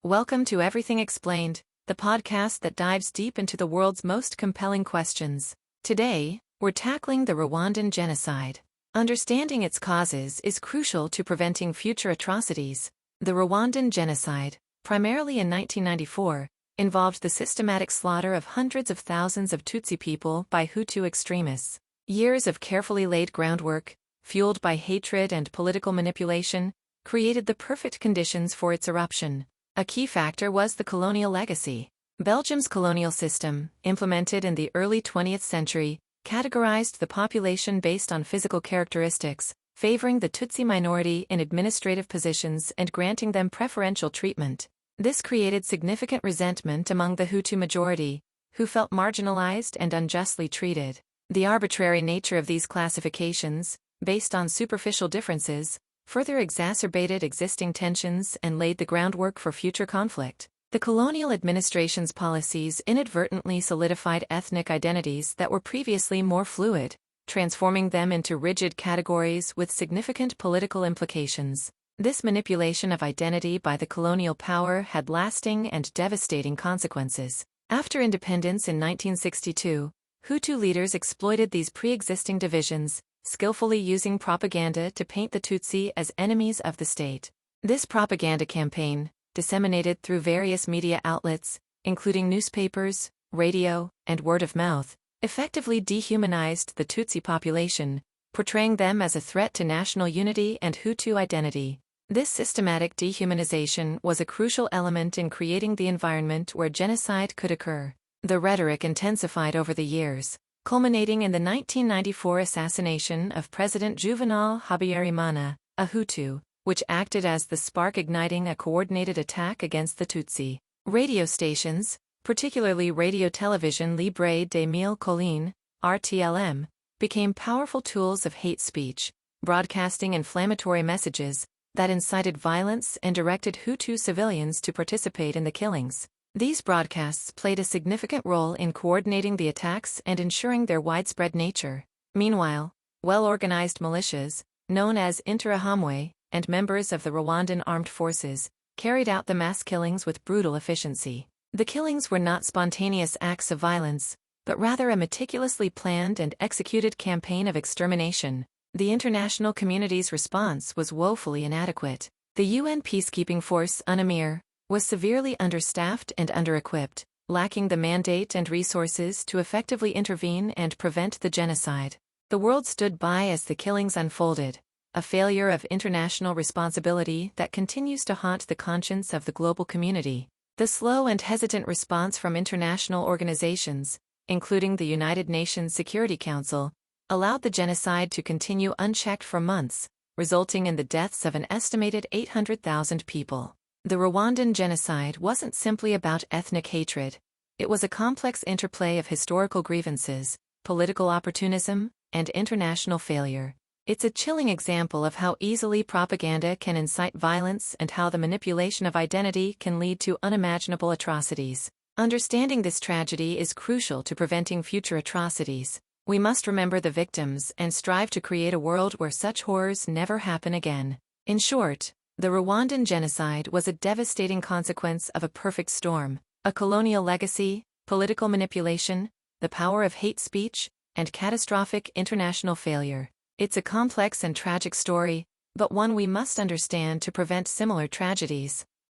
Welcome to Everything Explained, the podcast that dives deep into the world's most compelling questions. Today, we're tackling the Rwandan Genocide. Understanding its causes is crucial to preventing future atrocities. The Rwandan Genocide, primarily in 1994, involved the systematic slaughter of hundreds of thousands of Tutsi people by Hutu extremists. Years of carefully laid groundwork, fueled by hatred and political manipulation, created the perfect conditions for its eruption. A key factor was the colonial legacy. Belgium's colonial system, implemented in the early 20th century, categorized the population based on physical characteristics, favoring the Tutsi minority in administrative positions and granting them preferential treatment. This created significant resentment among the Hutu majority, who felt marginalized and unjustly treated. The arbitrary nature of these classifications, based on superficial differences, further exacerbated existing tensions and laid the groundwork for future conflict. The colonial administration's policies inadvertently solidified ethnic identities that were previously more fluid, transforming them into rigid categories with significant political implications. This manipulation of identity by the colonial power had lasting and devastating consequences. After independence in 1962, Hutu leaders exploited these pre-existing divisions, skillfully using propaganda to paint the Tutsi as enemies of the state. This propaganda campaign, disseminated through various media outlets, including newspapers, radio, and word of mouth, effectively dehumanized the Tutsi population, portraying them as a threat to national unity and Hutu identity. This systematic dehumanization was a crucial element in creating the environment where genocide could occur. The rhetoric intensified over the years, culminating in the 1994 assassination of President Juvenal Habyarimana, a Hutu, which acted as the spark igniting a coordinated attack against the Tutsi. Radio stations, particularly Radio Television Libre des Mille Collines, RTLM, became powerful tools of hate speech, broadcasting inflammatory messages that incited violence and directed Hutu civilians to participate in the killings. These broadcasts played a significant role in coordinating the attacks and ensuring their widespread nature. Meanwhile, well-organized militias, known as Interahamwe, and members of the Rwandan armed forces, carried out the mass killings with brutal efficiency. The killings were not spontaneous acts of violence, but rather a meticulously planned and executed campaign of extermination. The international community's response was woefully inadequate. The UN peacekeeping force UNAMIR was severely understaffed and under-equipped, lacking the mandate and resources to effectively intervene and prevent the genocide. The world stood by as the killings unfolded, a failure of international responsibility that continues to haunt the conscience of the global community. The slow and hesitant response from international organizations, including the United Nations Security Council, allowed the genocide to continue unchecked for months, resulting in the deaths of an estimated 800,000 people. The Rwandan genocide wasn't simply about ethnic hatred. It was a complex interplay of historical grievances, political opportunism, and international failure. It's a chilling example of how easily propaganda can incite violence and how the manipulation of identity can lead to unimaginable atrocities. Understanding this tragedy is crucial to preventing future atrocities. We must remember the victims and strive to create a world where such horrors never happen again. In short, the Rwandan genocide was a devastating consequence of a perfect storm: a colonial legacy, political manipulation, the power of hate speech, and catastrophic international failure. It's a complex and tragic story, but one we must understand to prevent similar tragedies.